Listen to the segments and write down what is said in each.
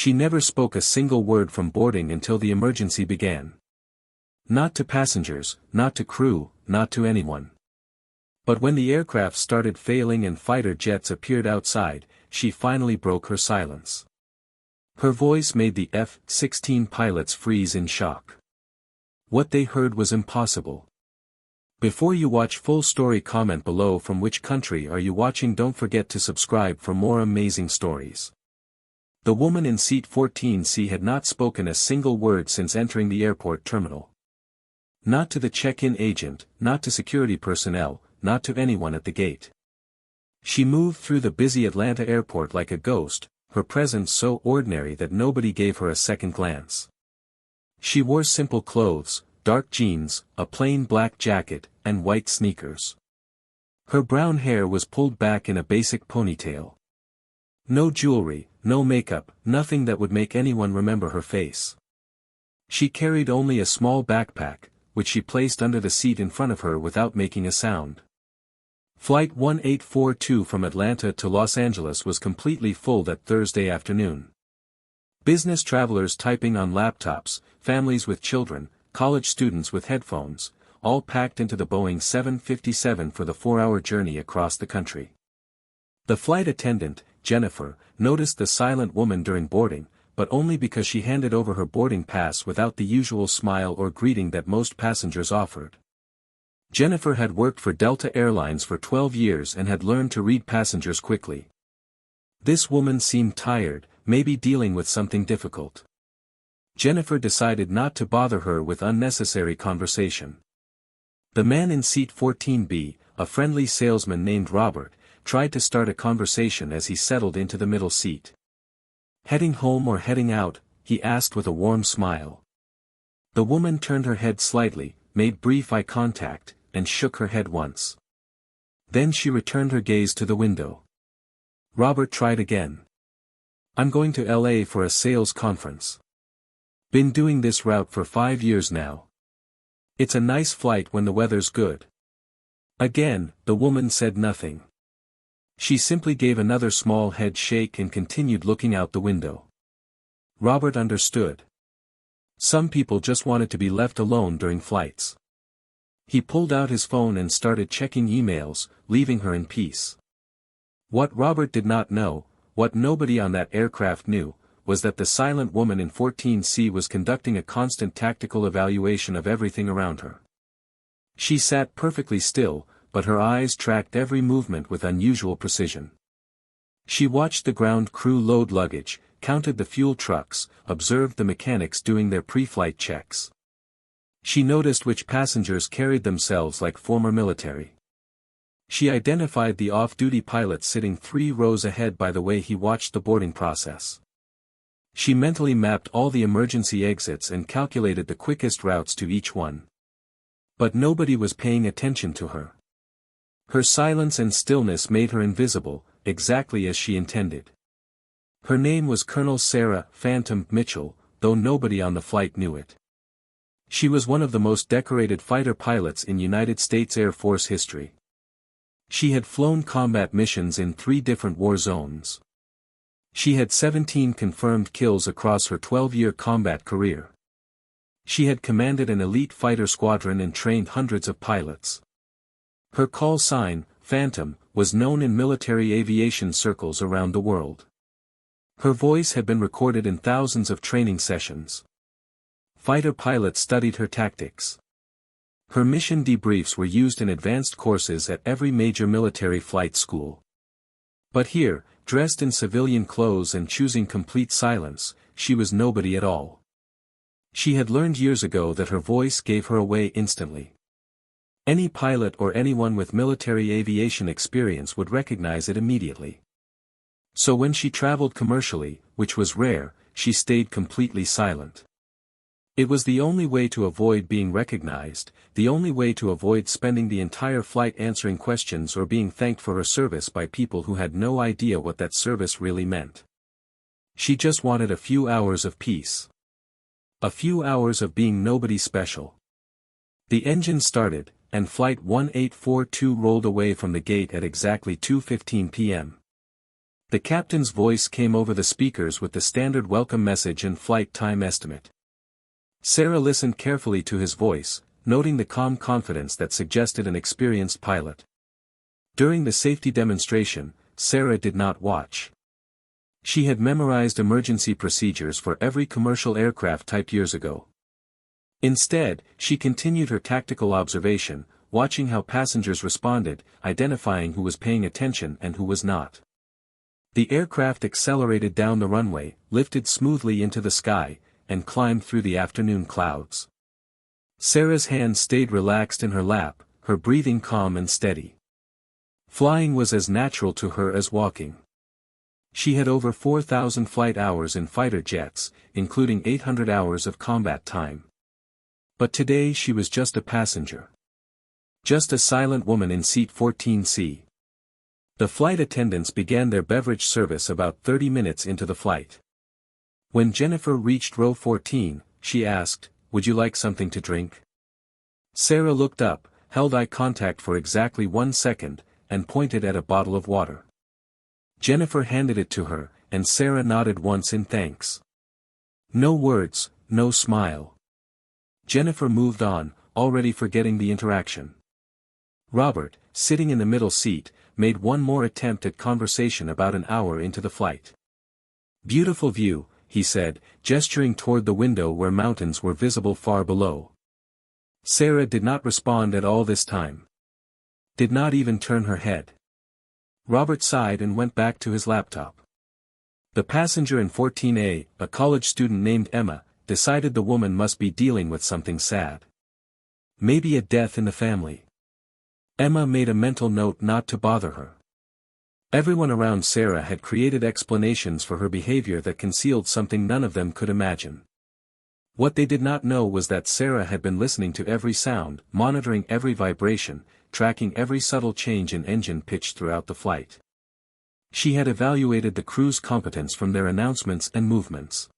She never spoke a single word from boarding until the emergency began. Not to passengers, not to crew, not to anyone. But when the aircraft started failing and fighter jets appeared outside, she finally broke her silence. Her voice made the F-16 pilots freeze in shock. What they heard was impossible. Before you watch full story, comment below from which country are you watching. Don't forget to subscribe for more amazing stories. The woman in seat 14C had not spoken a single word since entering the airport terminal. Not to the check-in agent, not to security personnel, not to anyone at the gate. She moved through the busy Atlanta airport like a ghost, her presence so ordinary that nobody gave her a second glance. She wore simple clothes, dark jeans, a plain black jacket, and white sneakers. Her brown hair was pulled back in a basic ponytail. No jewelry, no makeup, nothing that would make anyone remember her face. She carried only a small backpack, which she placed under the seat in front of her without making a sound. Flight 1842 from Atlanta to Los Angeles was completely full that Thursday afternoon. Business travelers typing on laptops, families with children, college students with headphones, all packed into the Boeing 757 for the 4-hour journey across the country. The flight attendant, Jennifer, noticed the silent woman during boarding, but only because she handed over her boarding pass without the usual smile or greeting that most passengers offered. Jennifer had worked for Delta Airlines for 12 years and had learned to read passengers quickly. This woman seemed tired, maybe dealing with something difficult. Jennifer decided not to bother her with unnecessary conversation. The man in seat 14B, a friendly salesman named Robert, tried to start a conversation as he settled into the middle seat. "Heading home or heading out?" he asked with a warm smile. The woman turned her head slightly, made brief eye contact, and shook her head once. Then she returned her gaze to the window. Robert tried again. "I'm going to LA for a sales conference. Been doing this route for 5 years now. It's a nice flight when the weather's good." Again, the woman said nothing. She simply gave another small head shake and continued looking out the window. Robert understood. Some people just wanted to be left alone during flights. He pulled out his phone and started checking emails, leaving her in peace. What Robert did not know, what nobody on that aircraft knew, was that the silent woman in 14C was conducting a constant tactical evaluation of everything around her. She sat perfectly still, but her eyes tracked every movement with unusual precision. She watched the ground crew load luggage, counted the fuel trucks, observed the mechanics doing their pre-flight checks. She noticed which passengers carried themselves like former military. She identified the off-duty pilot sitting 3 rows ahead by the way he watched the boarding process. She mentally mapped all the emergency exits and calculated the quickest routes to each one. But nobody was paying attention to her. Her silence and stillness made her invisible, exactly as she intended. Her name was Colonel Sarah Phantom Mitchell, though nobody on the flight knew it. She was one of the most decorated fighter pilots in United States Air Force history. She had flown combat missions in 3 different war zones. She had 17 confirmed kills across her 12-year combat career. She had commanded an elite fighter squadron and trained hundreds of pilots. Her call sign, Phantom, was known in military aviation circles around the world. Her voice had been recorded in thousands of training sessions. Fighter pilots studied her tactics. Her mission debriefs were used in advanced courses at every major military flight school. But here, dressed in civilian clothes and choosing complete silence, she was nobody at all. She had learned years ago that her voice gave her away instantly. Any pilot or anyone with military aviation experience would recognize it immediately. So when she traveled commercially, which was rare, she stayed completely silent. It was the only way to avoid being recognized, the only way to avoid spending the entire flight answering questions or being thanked for her service by people who had no idea what that service really meant. She just wanted a few hours of peace. A few hours of being nobody special. The engine started, and Flight 1842 rolled away from the gate at exactly 2:15 p.m. The captain's voice came over the speakers with the standard welcome message and flight time estimate. Sarah listened carefully to his voice, noting the calm confidence that suggested an experienced pilot. During the safety demonstration, Sarah did not watch. She had memorized emergency procedures for every commercial aircraft type years ago. Instead, she continued her tactical observation, watching how passengers responded, identifying who was paying attention and who was not. The aircraft accelerated down the runway, lifted smoothly into the sky, and climbed through the afternoon clouds. Sarah's hands stayed relaxed in her lap, her breathing calm and steady. Flying was as natural to her as walking. She had over 4,000 flight hours in fighter jets, including 800 hours of combat time. But today she was just a passenger. Just a silent woman in seat 14C. The flight attendants began their beverage service about 30 minutes into the flight. When Jennifer reached row 14, she asked, "Would you like something to drink?" Sarah looked up, held eye contact for exactly 1 second, and pointed at a bottle of water. Jennifer handed it to her, and Sarah nodded once in thanks. No words, no smile. Jennifer moved on, already forgetting the interaction. Robert, sitting in the middle seat, made one more attempt at conversation about an hour into the flight. "Beautiful view," he said, gesturing toward the window where mountains were visible far below. Sarah did not respond at all this time. Did not even turn her head. Robert sighed and went back to his laptop. The passenger in 14A, a college student named Emma, decided the woman must be dealing with something sad. Maybe a death in the family. Emma made a mental note not to bother her. Everyone around Sarah had created explanations for her behavior that concealed something none of them could imagine. What they did not know was that Sarah had been listening to every sound, monitoring every vibration, tracking every subtle change in engine pitch throughout the flight. She had evaluated the crew's competence from their announcements and movements.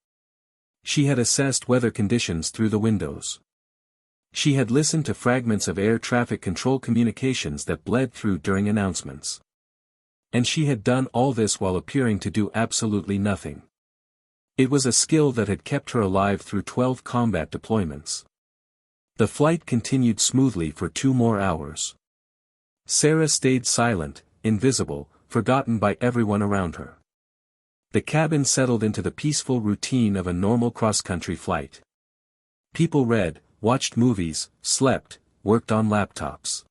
She had assessed weather conditions through the windows. She had listened to fragments of air traffic control communications that bled through during announcements. And she had done all this while appearing to do absolutely nothing. It was a skill that had kept her alive through 12 combat deployments. The flight continued smoothly for 2 more hours. Sarah stayed silent, invisible, forgotten by everyone around her. The cabin settled into the peaceful routine of a normal cross-country flight. People read, watched movies, slept, worked on laptops.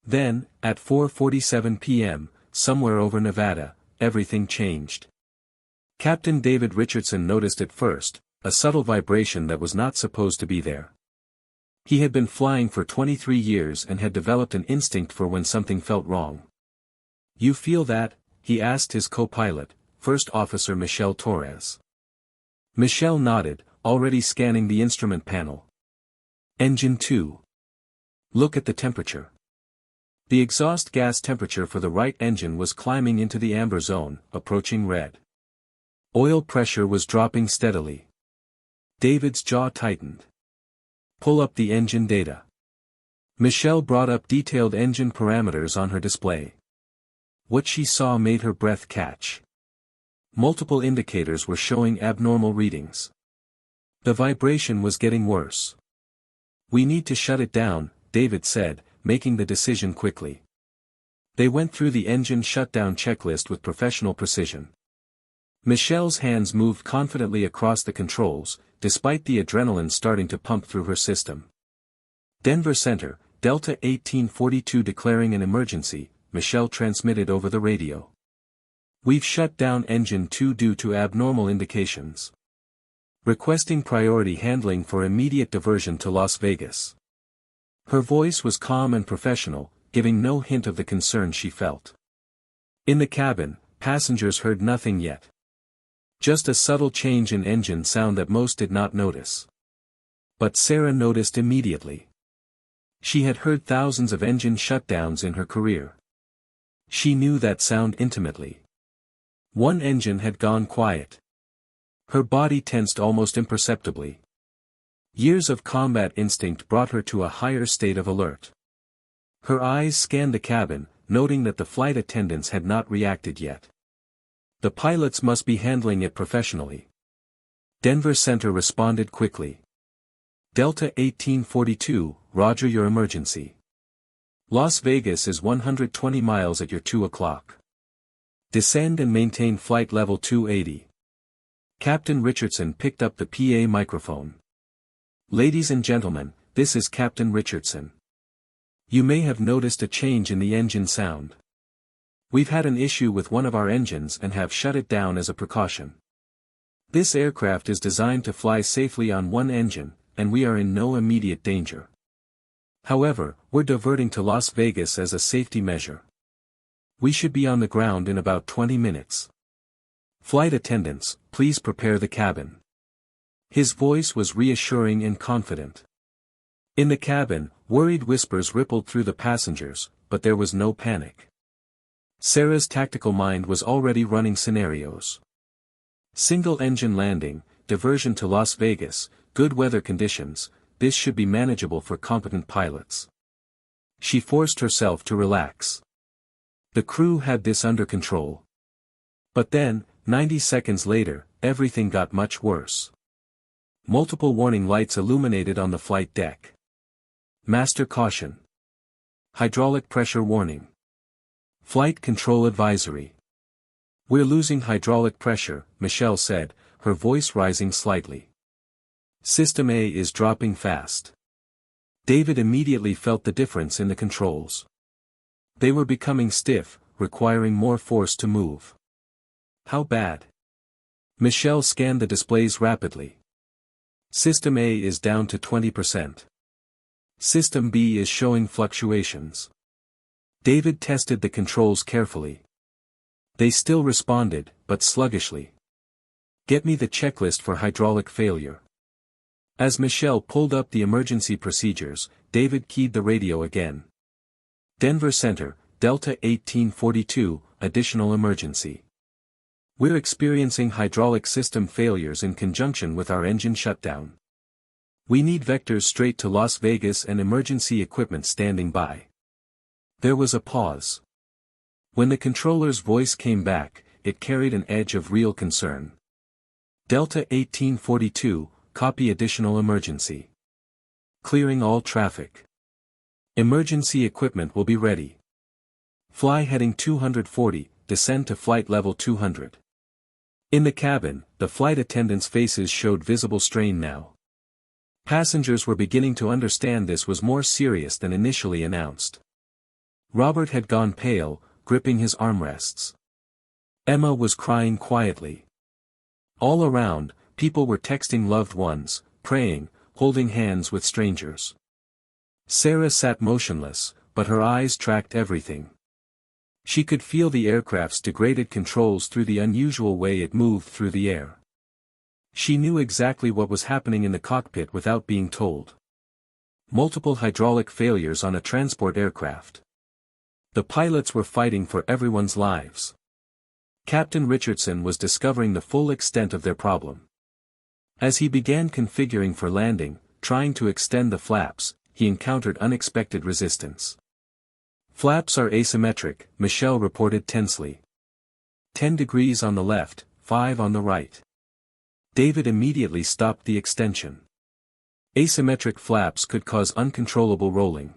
Then, at 4:47 p.m., somewhere over Nevada, everything changed. Captain David Richardson noticed at first, a subtle vibration that was not supposed to be there. He had been flying for 23 years and had developed an instinct for when something felt wrong. "You feel that?" he asked his co-pilot, First Officer Michelle Torres. Michelle nodded, already scanning the instrument panel. "Engine 2. Look at the temperature." The exhaust gas temperature for the right engine was climbing into the amber zone, approaching red. Oil pressure was dropping steadily. David's jaw tightened. "Pull up the engine data." Michelle brought up detailed engine parameters on her display. What she saw made her breath catch. Multiple indicators were showing abnormal readings. The vibration was getting worse. "We need to shut it down," David said, making the decision quickly. They went through the engine shutdown checklist with professional precision. Michelle's hands moved confidently across the controls, despite the adrenaline starting to pump through her system. "Denver Center, Delta 1842 declaring an emergency," Michelle transmitted over the radio. "We've shut down Engine 2 due to abnormal indications. Requesting priority handling for immediate diversion to Las Vegas." Her voice was calm and professional, giving no hint of the concern she felt. In the cabin, passengers heard nothing yet. Just a subtle change in engine sound that most did not notice. But Sarah noticed immediately. She had heard thousands of engine shutdowns in her career. She knew that sound intimately. One engine had gone quiet. Her body tensed almost imperceptibly. Years of combat instinct brought her to a higher state of alert. Her eyes scanned the cabin, noting that the flight attendants had not reacted yet. The pilots must be handling it professionally. Denver Center responded quickly. Delta 1842, roger your emergency. Las Vegas is 120 miles at your 2 o'clock. Descend and maintain flight level 280. Captain Richardson picked up the PA microphone. Ladies and gentlemen, this is Captain Richardson. You may have noticed a change in the engine sound. We've had an issue with one of our engines and have shut it down as a precaution. This aircraft is designed to fly safely on one engine, and we are in no immediate danger. However, we're diverting to Las Vegas as a safety measure. We should be on the ground in about 20 minutes. Flight attendants, please prepare the cabin. His voice was reassuring and confident. In the cabin, worried whispers rippled through the passengers, but there was no panic. Sarah's tactical mind was already running scenarios. Single-engine landing, diversion to Las Vegas, good weather conditions, this should be manageable for competent pilots. She forced herself to relax. The crew had this under control. But then, 90 seconds later, everything got much worse. Multiple warning lights illuminated on the flight deck. Master caution. Hydraulic pressure warning. Flight control advisory. We're losing hydraulic pressure, Michelle said, her voice rising slightly. System A is dropping fast. David immediately felt the difference in the controls. They were becoming stiff, requiring more force to move. How bad? Michelle scanned the displays rapidly. System A is down to 20%. System B is showing fluctuations. David tested the controls carefully. They still responded, but sluggishly. Get me the checklist for hydraulic failure. As Michelle pulled up the emergency procedures, David keyed the radio again. Denver Center, Delta 1842, additional emergency. We're experiencing hydraulic system failures in conjunction with our engine shutdown. We need vectors straight to Las Vegas and emergency equipment standing by. There was a pause. When the controller's voice came back, it carried an edge of real concern. Delta 1842, copy additional emergency. Clearing all traffic. Emergency equipment will be ready. Fly heading 240, descend to flight level 200. In the cabin, the flight attendants' faces showed visible strain now. Passengers were beginning to understand this was more serious than initially announced. Robert had gone pale, gripping his armrests. Emma was crying quietly. All around, people were texting loved ones, praying, holding hands with strangers. Sarah sat motionless, but her eyes tracked everything. She could feel the aircraft's degraded controls through the unusual way it moved through the air. She knew exactly what was happening in the cockpit without being told. Multiple hydraulic failures on a transport aircraft. The pilots were fighting for everyone's lives. Captain Richardson was discovering the full extent of their problem. As he began configuring for landing, trying to extend the flaps, he encountered unexpected resistance. Flaps are asymmetric, Michelle reported tensely. 10 degrees on the left, 5 on the right. David immediately stopped the extension. Asymmetric flaps could cause uncontrollable rolling.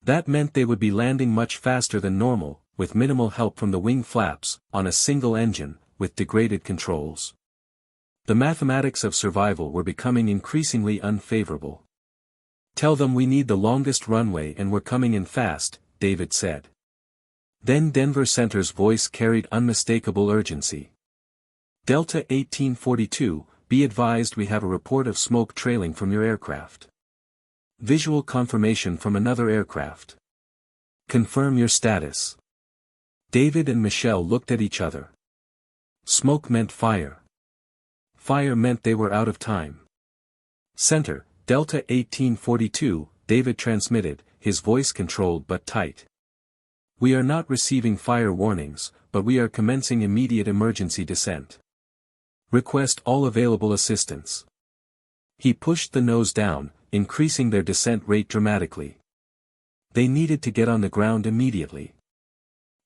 That meant they would be landing much faster than normal, with minimal help from the wing flaps, on a single engine, with degraded controls. The mathematics of survival were becoming increasingly unfavorable. Tell them we need the longest runway and we're coming in fast, David said. Then Denver Center's voice carried unmistakable urgency. Delta 1842, be advised we have a report of smoke trailing from your aircraft. Visual confirmation from another aircraft. Confirm your status. David and Michelle looked at each other. Smoke meant fire. Fire meant they were out of time. Center, Delta 1842, David transmitted, his voice controlled but tight. We are not receiving fire warnings, but we are commencing immediate emergency descent. Request all available assistance. He pushed the nose down, increasing their descent rate dramatically. They needed to get on the ground immediately.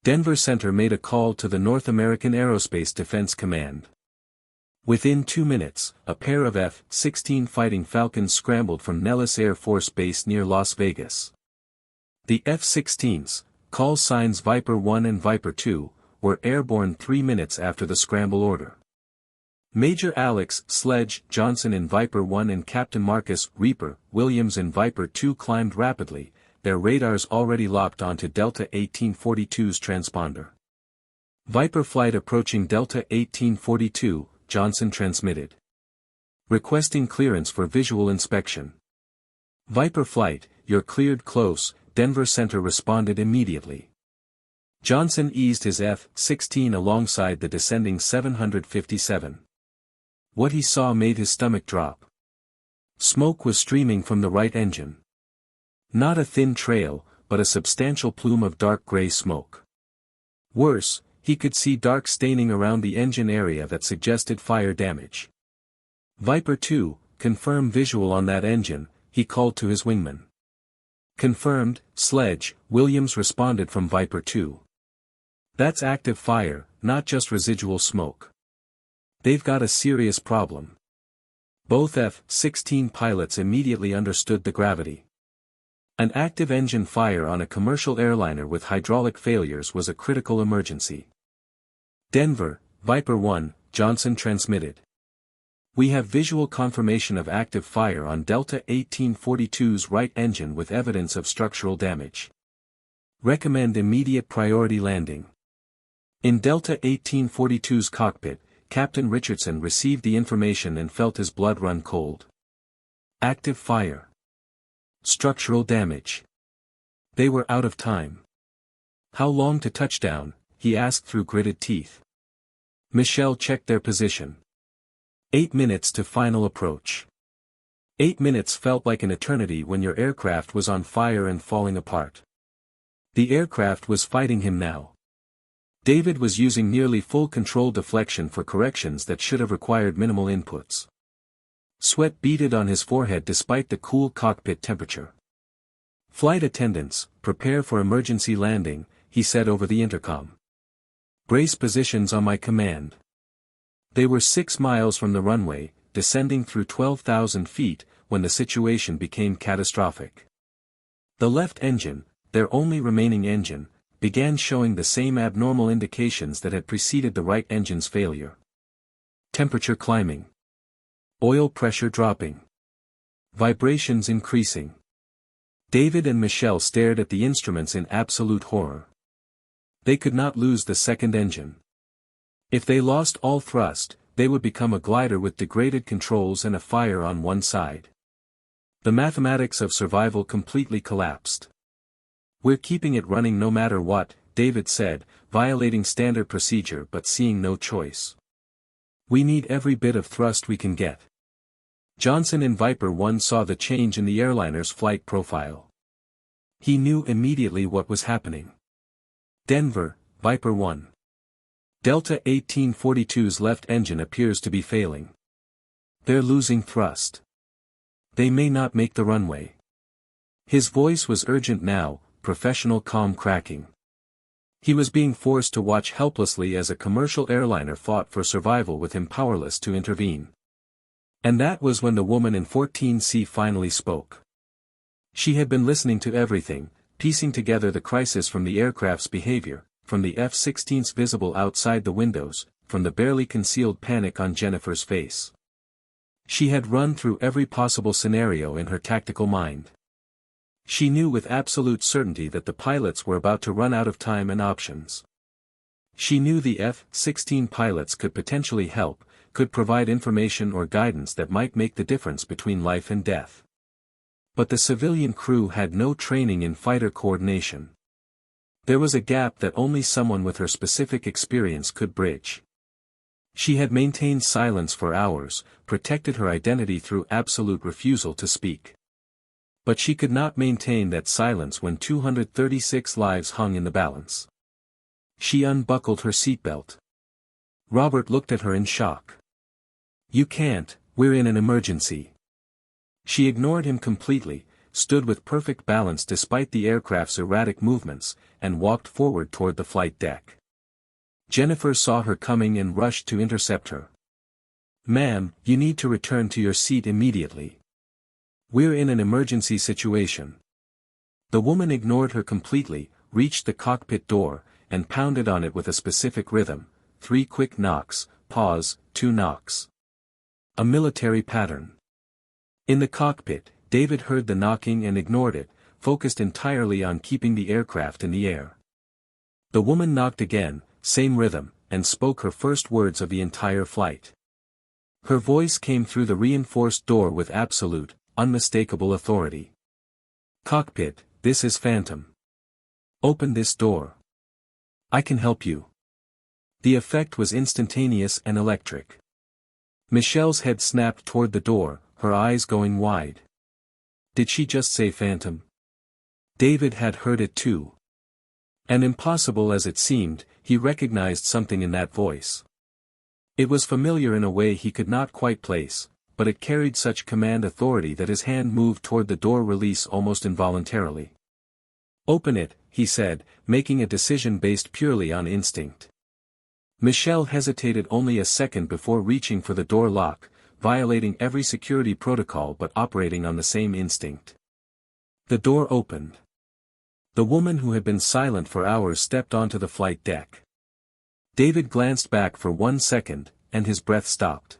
Denver Center made a call to the North American Aerospace Defense Command. Within 2 minutes, a pair of F-16 Fighting Falcons scrambled from Nellis Air Force Base near Las Vegas. The F-16s, call signs Viper 1 and Viper 2, were airborne 3 minutes after the scramble order. Major Alex "Sledge" Johnson in Viper 1 and Captain Marcus "Reaper" Williams in Viper 2 climbed rapidly, their radars already locked onto Delta 1842's transponder. Viper flight approaching Delta 1842, Johnson transmitted. Requesting clearance for visual inspection. Viper flight, you're cleared close, Denver Center responded immediately. Johnson eased his F-16 alongside the descending 757. What he saw made his stomach drop. Smoke was streaming from the right engine. Not a thin trail, but a substantial plume of dark gray smoke. Worse, he could see dark staining around the engine area that suggested fire damage. Viper 2, confirm visual on that engine, he called to his wingman. Confirmed, Sledge, Williams responded from Viper 2. That's active fire, not just residual smoke. They've got a serious problem. Both F-16 pilots immediately understood the gravity. An active engine fire on a commercial airliner with hydraulic failures was a critical emergency. Denver, Viper 1, Johnson transmitted. We have visual confirmation of active fire on Delta 1842's right engine with evidence of structural damage. Recommend immediate priority landing. In Delta 1842's cockpit, Captain Richardson received the information and felt his blood run cold. Active fire. Structural damage. They were out of time. How long to touchdown, he asked through gritted teeth. Michelle checked their position. 8 minutes to final approach. 8 minutes felt like an eternity when your aircraft was on fire and falling apart. The aircraft was fighting him now. David was using nearly full control deflection for corrections that should have required minimal inputs. Sweat beaded on his forehead despite the cool cockpit temperature. Flight attendants, prepare for emergency landing, he said over the intercom. Brace positions on my command. They were 6 miles from the runway, descending through 12,000 feet, when the situation became catastrophic. The left engine, their only remaining engine, began showing the same abnormal indications that had preceded the right engine's failure. Temperature climbing. Oil pressure dropping. Vibrations increasing. David and Michelle stared at the instruments in absolute horror. They could not lose the second engine. If they lost all thrust, they would become a glider with degraded controls and a fire on one side. The mathematics of survival completely collapsed. We're keeping it running no matter what, David said, violating standard procedure but seeing no choice. We need every bit of thrust we can get. Johnson in Viper 1 saw the change in the airliner's flight profile. He knew immediately what was happening. Denver, Viper 1. Delta 1842's left engine appears to be failing. They're losing thrust. They may not make the runway. His voice was urgent now, professional calm cracking. He was being forced to watch helplessly as a commercial airliner fought for survival with him powerless to intervene. And that was when the woman in 14C finally spoke. She had been listening to everything, piecing together the crisis from the aircraft's behavior, from the F-16's visible outside the windows, from the barely concealed panic on Jennifer's face. She had run through every possible scenario in her tactical mind. She knew with absolute certainty that the pilots were about to run out of time and options. She knew the F-16 pilots could potentially help, could provide information or guidance that might make the difference between life and death. But the civilian crew had no training in fighter coordination. There was a gap that only someone with her specific experience could bridge. She had maintained silence for hours, protected her identity through absolute refusal to speak. But she could not maintain that silence when 236 lives hung in the balance. She unbuckled her seatbelt. Robert looked at her in shock. You can't, we're in an emergency. She ignored him completely, stood with perfect balance despite the aircraft's erratic movements, and walked forward toward the flight deck. Jennifer saw her coming and rushed to intercept her. "Ma'am, you need to return to your seat immediately. We're in an emergency situation." The woman ignored her completely, reached the cockpit door, and pounded on it with a specific rhythm: 3 quick knocks, pause, 2 knocks. A military pattern. In the cockpit, David heard the knocking and ignored it, focused entirely on keeping the aircraft in the air. The woman knocked again, same rhythm, and spoke her first words of the entire flight. Her voice came through the reinforced door with absolute, unmistakable authority. "Cockpit, this is Phantom. Open this door. I can help you." The effect was instantaneous and electric. Michelle's head snapped toward the door, her eyes going wide. Did she just say Phantom? David had heard it too. And impossible as it seemed, he recognized something in that voice. It was familiar in a way he could not quite place, but it carried such command authority that his hand moved toward the door release almost involuntarily. "Open it," he said, making a decision based purely on instinct. Michelle hesitated only a second before reaching for the door lock, violating every security protocol but operating on the same instinct. The door opened. The woman who had been silent for hours stepped onto the flight deck. David glanced back for 1 second, and his breath stopped.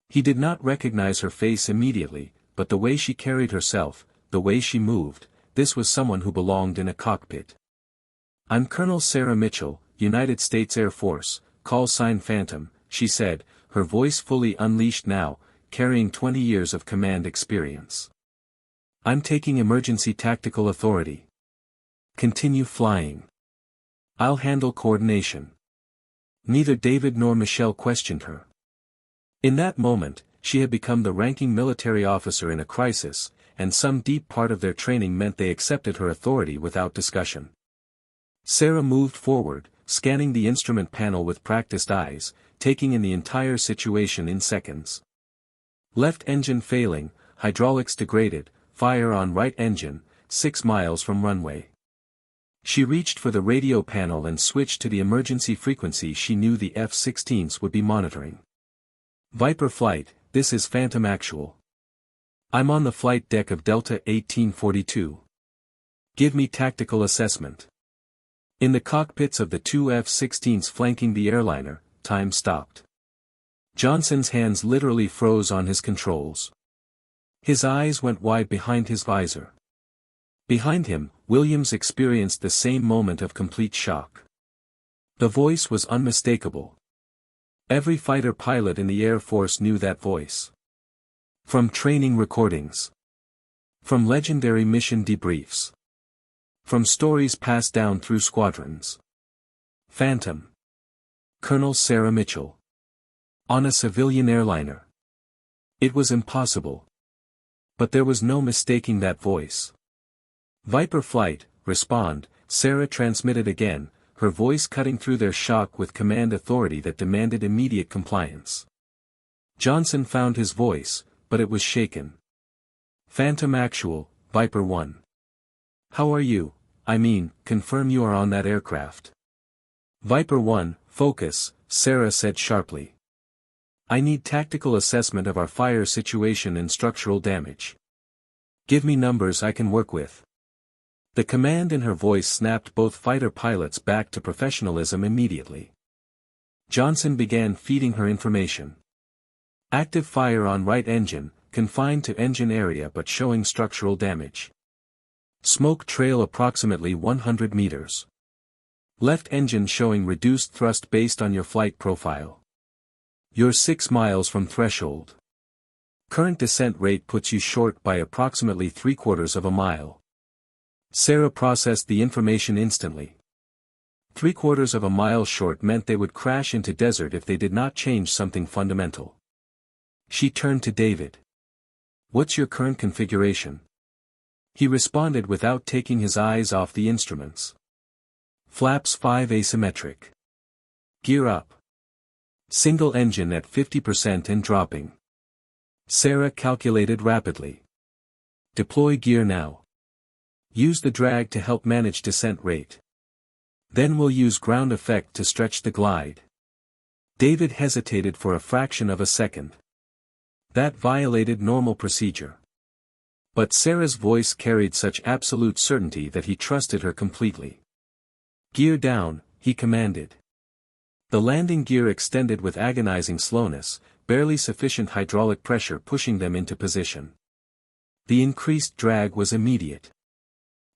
He did not recognize her face immediately, but the way she carried herself, the way she moved, this was someone who belonged in a cockpit. "I'm Colonel Sarah Mitchell, United States Air Force, call sign Phantom," she said, her voice fully unleashed now, carrying 20 years of command experience. "I'm taking emergency tactical authority. Continue flying. I'll handle coordination." Neither David nor Michelle questioned her. In that moment, she had become the ranking military officer in a crisis, and some deep part of their training meant they accepted her authority without discussion. Sarah moved forward, scanning the instrument panel with practiced eyes, taking in the entire situation in seconds. Left engine failing, hydraulics degraded, fire on right engine, 6 miles from runway. She reached for the radio panel and switched to the emergency frequency she knew the F-16s would be monitoring. "Viper flight, this is Phantom Actual. I'm on the flight deck of Delta 1842. Give me tactical assessment." In the cockpits of the 2 F-16s flanking the airliner, time stopped. Johnson's hands literally froze on his controls. His eyes went wide behind his visor. Behind him, Williams experienced the same moment of complete shock. The voice was unmistakable. Every fighter pilot in the Air Force knew that voice. From training recordings. From legendary mission debriefs. From stories passed down through squadrons. Phantom. Colonel Sarah Mitchell. On a civilian airliner. It was impossible. But there was no mistaking that voice. "Viper flight, respond," Sarah transmitted again, her voice cutting through their shock with command authority that demanded immediate compliance. Johnson found his voice, but it was shaken. "Phantom Actual, Viper 1. How are you? I mean, confirm you are on that aircraft." "Viper 1, focus," Sarah said sharply. "I need tactical assessment of our fire situation and structural damage. Give me numbers I can work with." The command in her voice snapped both fighter pilots back to professionalism immediately. Johnson began feeding her information. Active fire on right engine, confined to engine area but showing structural damage. Smoke trail approximately 100 meters. Left engine showing reduced thrust based on your flight profile. You're 6 miles from threshold. Current descent rate puts you short by approximately 3/4 of a mile. Sarah processed the information instantly. 3/4 of a mile short meant they would crash into desert if they did not change something fundamental. She turned to David. "What's your current configuration?" He responded without taking his eyes off the instruments. "Flaps 5 asymmetric. Gear up. Single engine at 50% and dropping." Sarah calculated rapidly. Deploy gear now. Use the drag to help manage descent rate. Then we'll use ground effect to stretch the glide. David hesitated for a fraction of a second. That violated normal procedure. But Sarah's voice carried such absolute certainty that he trusted her completely. Gear down, he commanded. The landing gear extended with agonizing slowness, barely sufficient hydraulic pressure pushing them into position. The increased drag was immediate.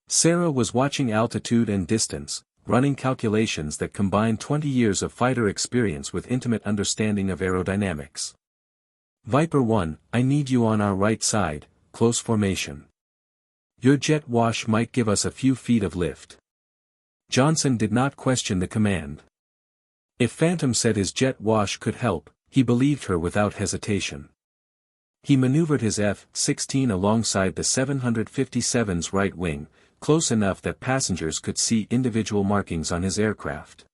Sarah was watching altitude and distance, running calculations that combined 20 years of fighter experience with intimate understanding of aerodynamics. Viper 1, I need you on our right side, close formation. Your jet wash might give us a few feet of lift. Johnson did not question the command. If Phantom said his jet wash could help, he believed her without hesitation. He maneuvered his F-16 alongside the 757's right wing, close enough that passengers could see individual markings on his aircraft.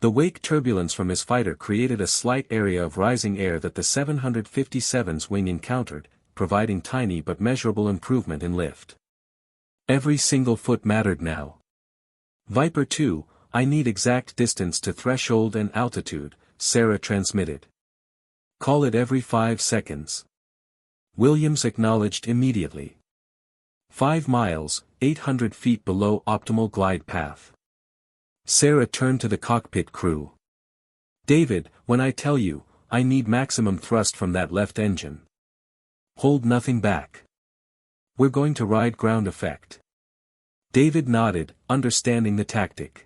The wake turbulence from his fighter created a slight area of rising air that the 757's wing encountered, providing tiny but measurable improvement in lift. Every single foot mattered now. Viper 2, I need exact distance to threshold and altitude, Sarah transmitted. Call it every 5 seconds. Williams acknowledged immediately. 5 miles, 800 feet below optimal glide path. Sarah turned to the cockpit crew. David, when I tell you, I need maximum thrust from that left engine. Hold nothing back. We're going to ride ground effect. David nodded, understanding the tactic.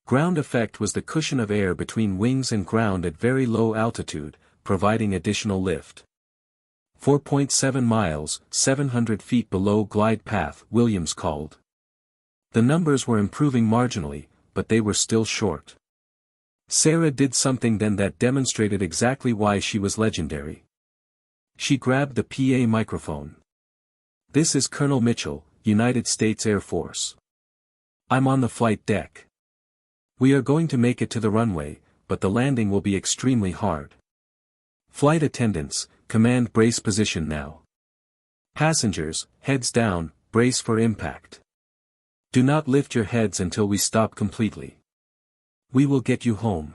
Ground effect was the cushion of air between wings and ground at very low altitude, providing additional lift. 4.7 miles, 700 feet below glide path, Williams called. The numbers were improving marginally, but they were still short. Sarah did something then that demonstrated exactly why she was legendary. She grabbed the PA microphone. This is Colonel Mitchell, United States Air Force. I'm on the flight deck. We are going to make it to the runway, but the landing will be extremely hard. Flight attendants, command brace position now. Passengers, heads down, brace for impact. Do not lift your heads until we stop completely. We will get you home.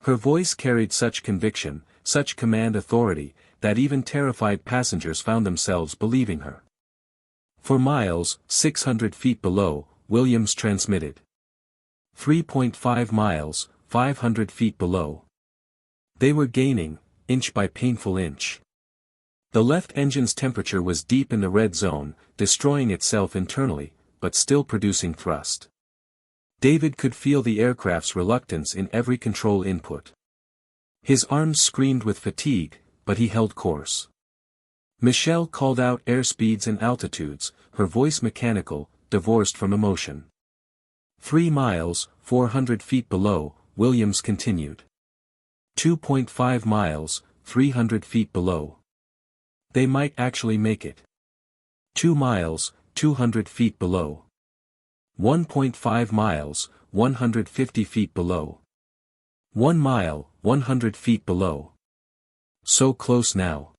Her voice carried such conviction, such command authority, that even terrified passengers found themselves believing her. For miles, 600 feet below, Williams transmitted. 3.5 miles, 500 feet below. They were gaining, inch by painful inch. The left engine's temperature was deep in the red zone, destroying itself internally, but still producing thrust. David could feel the aircraft's reluctance in every control input. His arms screamed with fatigue, but he held course. Michelle called out airspeeds and altitudes, her voice mechanical, divorced from emotion. 3 miles, 400 feet below, Williams continued. 2.5 miles, 300 feet below. They might actually make it. 2 miles, 200 feet below. 1.5 miles, 150 feet below. 1 mile, 100 feet below. So close now.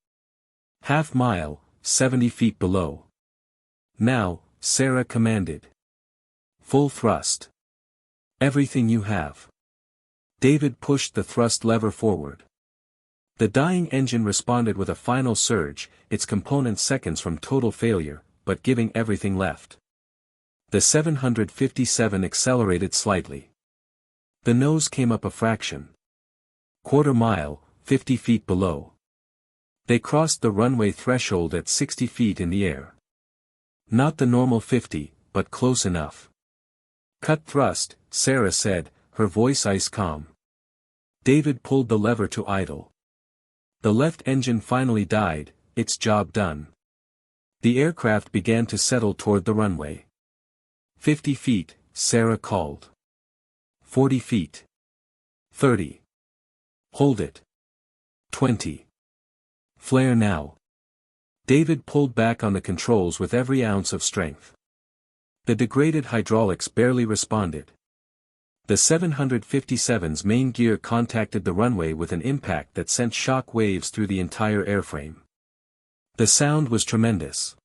Half mile, 70 feet below. Now, Sarah commanded. Full thrust. Everything you have. David pushed the thrust lever forward. The dying engine responded with a final surge, its components seconds from total failure, but giving everything left. The 757 accelerated slightly. The nose came up a fraction. Quarter mile, 50 feet below. They crossed the runway threshold at 60 feet in the air. Not the normal 50, but close enough. Cut thrust, Sarah said, her voice ice calm. David pulled the lever to idle. The left engine finally died, its job done. The aircraft began to settle toward the runway. 50 feet, Sarah called. 40 feet. 30. Hold it. 20. Flare now. David pulled back on the controls with every ounce of strength. The degraded hydraulics barely responded. The 757's main gear contacted the runway with an impact that sent shock waves through the entire airframe. The sound was tremendous.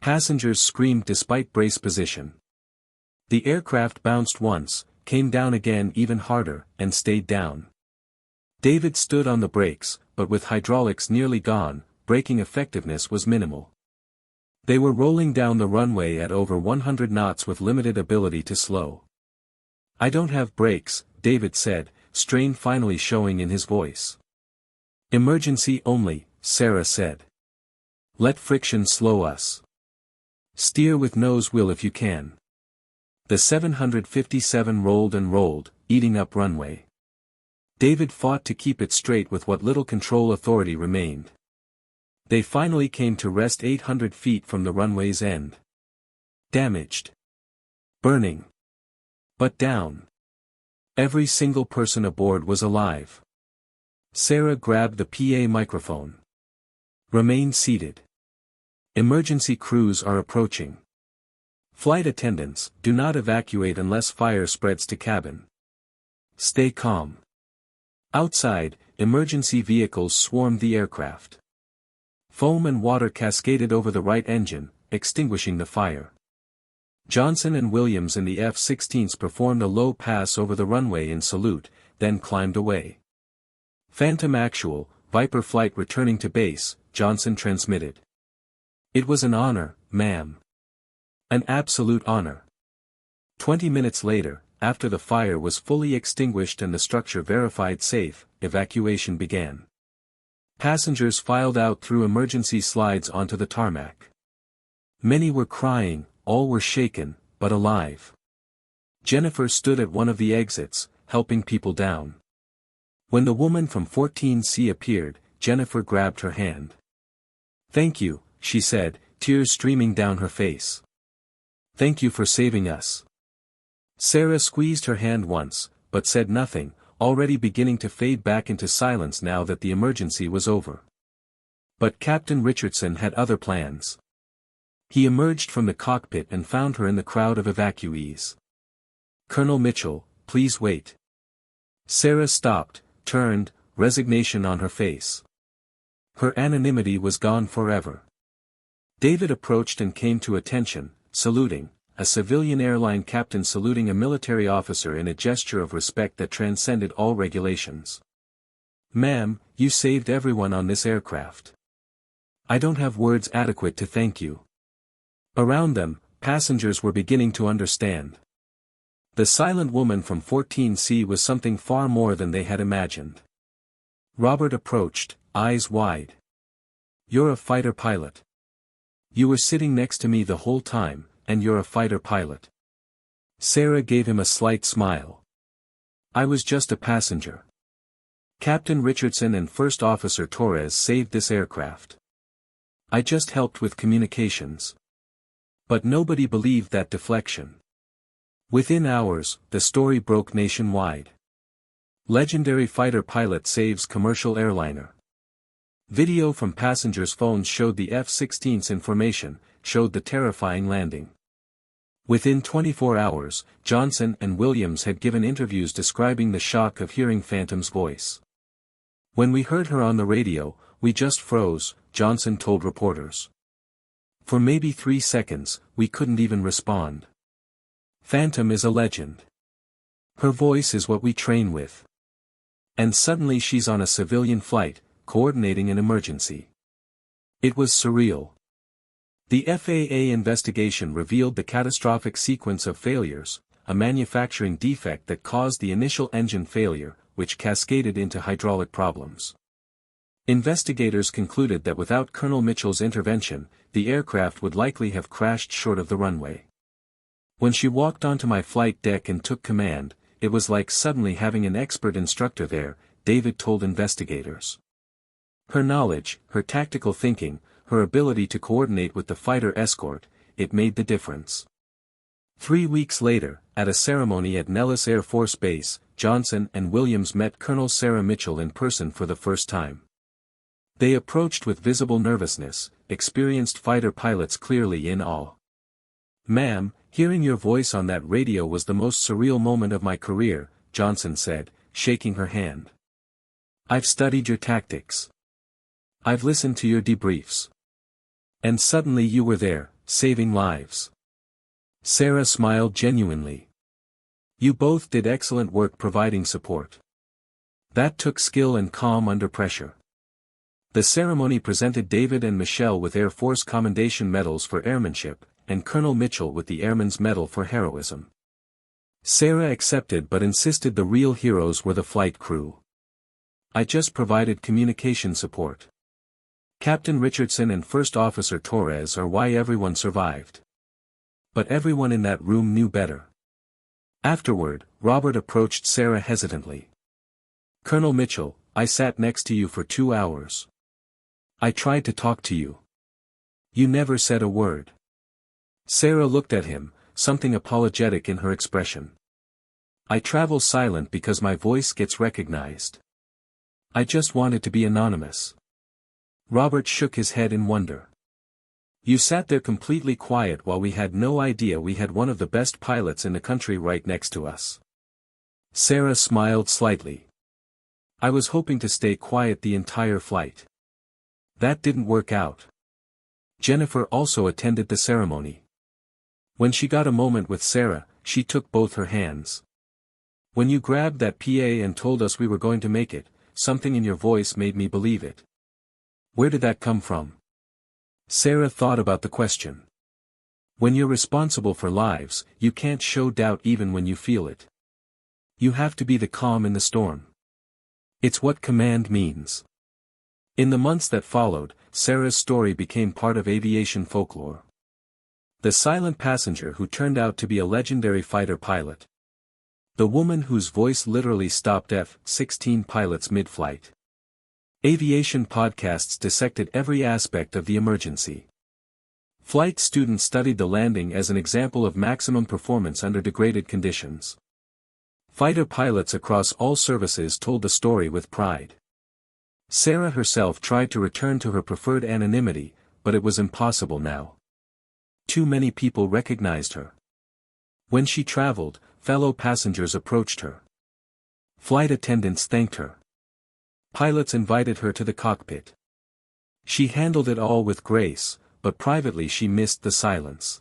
Passengers screamed despite brace position. The aircraft bounced once, came down again even harder, and stayed down. David stood on the brakes, but with hydraulics nearly gone, braking effectiveness was minimal. They were rolling down the runway at over 100 knots with limited ability to slow. "I don't have brakes," David said, strain finally showing in his voice. "Emergency only," Sarah said. "Let friction slow us. Steer with nose wheel if you can." The 757 rolled and rolled, eating up runway. David fought to keep it straight with what little control authority remained. They finally came to rest 800 feet from the runway's end. Damaged. Burning. But down. Every single person aboard was alive. Sarah grabbed the PA microphone. "Remain seated. Emergency crews are approaching. Flight attendants, do not evacuate unless fire spreads to cabin. Stay calm." Outside, emergency vehicles swarmed the aircraft. Foam and water cascaded over the right engine, extinguishing the fire. Johnson and Williams in the F-16s performed a low pass over the runway in salute, then climbed away. "Phantom actual, Viper flight returning to base," Johnson transmitted. "It was an honor, ma'am. An absolute honor." 20 minutes later, after the fire was fully extinguished and the structure verified safe, evacuation began. Passengers filed out through emergency slides onto the tarmac. Many were crying, all were shaken, but alive. Jennifer stood at one of the exits, helping people down. When the woman from 14C appeared, Jennifer grabbed her hand. "Thank you," she said, tears streaming down her face. "Thank you for saving us." Sarah squeezed her hand once, but said nothing, already beginning to fade back into silence now that the emergency was over. But Captain Richardson had other plans. He emerged from the cockpit and found her in the crowd of evacuees. "Colonel Mitchell, please wait." Sarah stopped, turned, resignation on her face. Her anonymity was gone forever. David approached and came to attention, saluting, a civilian airline captain saluting a military officer in a gesture of respect that transcended all regulations. "Ma'am, you saved everyone on this aircraft. I don't have words adequate to thank you." Around them, passengers were beginning to understand. The silent woman from 14C was something far more than they had imagined. Robert approached, eyes wide. "You're a fighter pilot. You were sitting next to me the whole time, and you're a fighter pilot." Sarah gave him a slight smile. "I was just a passenger. Captain Richardson and First Officer Torres saved this aircraft. I just helped with communications." But nobody believed that deflection. Within hours, the story broke nationwide. Legendary fighter pilot saves commercial airliner. Video from passengers' phones showed the F-16's information, showed the terrifying landing. Within 24 hours, Johnson and Williams had given interviews describing the shock of hearing Phantom's voice. "When we heard her on the radio, we just froze," Johnson told reporters. "For maybe 3 seconds, we couldn't even respond. Phantom is a legend. Her voice is what we train with. And suddenly she's on a civilian flight, coordinating an emergency. It was surreal." The FAA investigation revealed the catastrophic sequence of failures, a manufacturing defect that caused the initial engine failure, which cascaded into hydraulic problems. Investigators concluded that without Colonel Mitchell's intervention, the aircraft would likely have crashed short of the runway. "When she walked onto my flight deck and took command, it was like suddenly having an expert instructor there," David told investigators. "Her knowledge, her tactical thinking, her ability to coordinate with the fighter escort, it made the difference." 3 weeks later, at a ceremony at Nellis Air Force Base, Johnson and Williams met Colonel Sarah Mitchell in person for the first time. They approached with visible nervousness, experienced fighter pilots clearly in awe. "Ma'am, hearing your voice on that radio was the most surreal moment of my career," Johnson said, shaking her hand. "I've studied your tactics. I've listened to your debriefs. And suddenly you were there, saving lives. Sarah smiled genuinely. You both did excellent work providing support. That took skill and calm under pressure. The ceremony presented David and Michelle with Air Force Commendation Medals for airmanship, and Colonel Mitchell with the Airman's Medal for heroism. Sarah accepted but insisted the real heroes were the flight crew. I just provided communication support. Captain Richardson and First Officer Torres are why everyone survived. But everyone in that room knew better. Afterward, Robert approached Sarah hesitantly. Colonel Mitchell, I sat next to you for 2 hours. I tried to talk to you. You never said a word. Sarah looked at him, something apologetic in her expression. I travel silent because my voice gets recognized. I just wanted to be anonymous. Robert shook his head in wonder. You sat there completely quiet while we had no idea we had one of the best pilots in the country right next to us. Sarah smiled slightly. I was hoping to stay quiet the entire flight. That didn't work out. Jennifer also attended the ceremony. When she got a moment with Sarah, she took both her hands. When you grabbed that PA and told us we were going to make it, something in your voice made me believe it. Where did that come from? Sarah thought about the question. When you're responsible for lives, you can't show doubt even when you feel it. You have to be the calm in the storm. It's what command means. In the months that followed, Sarah's story became part of aviation folklore. The silent passenger who turned out to be a legendary fighter pilot. The woman whose voice literally stopped F-16 pilots mid-flight. Aviation podcasts dissected every aspect of the emergency. Flight students studied the landing as an example of maximum performance under degraded conditions. Fighter pilots across all services told the story with pride. Sarah herself tried to return to her preferred anonymity, but it was impossible now. Too many people recognized her. When she traveled, fellow passengers approached her. Flight attendants thanked her. Pilots invited her to the cockpit. She handled it all with grace, but privately she missed the silence.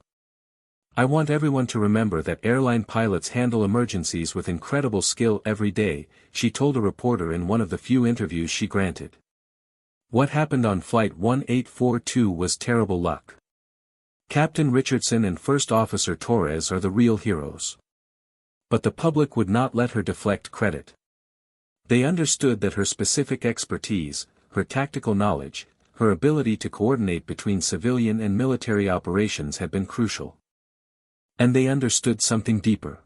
I want everyone to remember that airline pilots handle emergencies with incredible skill every day, she told a reporter in one of the few interviews she granted. What happened on Flight 1842 was terrible luck. Captain Richardson and First Officer Torres are the real heroes. But the public would not let her deflect credit. They understood that her specific expertise, her tactical knowledge, her ability to coordinate between civilian and military operations had been crucial. And they understood something deeper.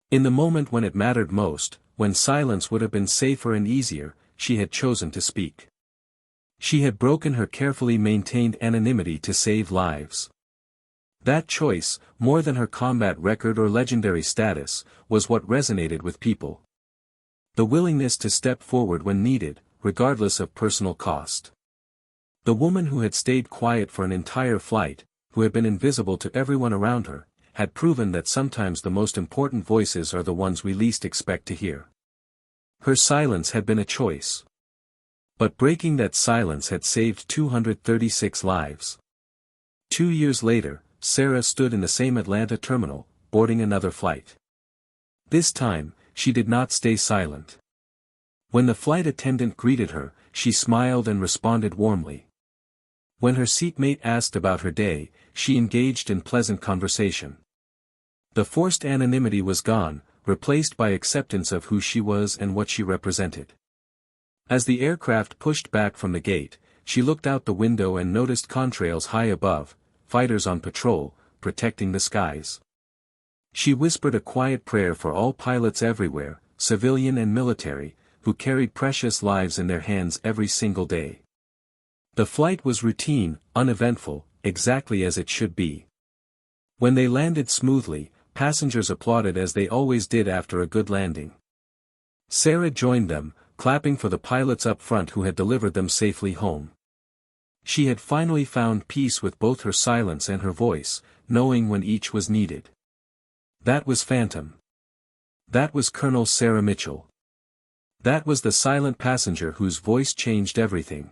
In the moment when it mattered most, when silence would have been safer and easier, she had chosen to speak. She had broken her carefully maintained anonymity to save lives. That choice, more than her combat record or legendary status, was what resonated with people. The willingness to step forward when needed, regardless of personal cost. The woman who had stayed quiet for an entire flight, who had been invisible to everyone around her, had proven that sometimes the most important voices are the ones we least expect to hear. Her silence had been a choice. But breaking that silence had saved 236 lives. 2 years later, Sarah stood in the same Atlanta terminal, boarding another flight. This time, she did not stay silent. When the flight attendant greeted her, she smiled and responded warmly. When her seatmate asked about her day, she engaged in pleasant conversation. The forced anonymity was gone, replaced by acceptance of who she was and what she represented. As the aircraft pushed back from the gate, she looked out the window and noticed contrails high above, fighters on patrol, protecting the skies. She whispered a quiet prayer for all pilots everywhere, civilian and military, who carried precious lives in their hands every single day. The flight was routine, uneventful, exactly as it should be. When they landed smoothly, passengers applauded as they always did after a good landing. Sarah joined them, clapping for the pilots up front who had delivered them safely home. She had finally found peace with both her silence and her voice, knowing when each was needed. That was Phantom. That was Colonel Sarah Mitchell. That was the silent passenger whose voice changed everything.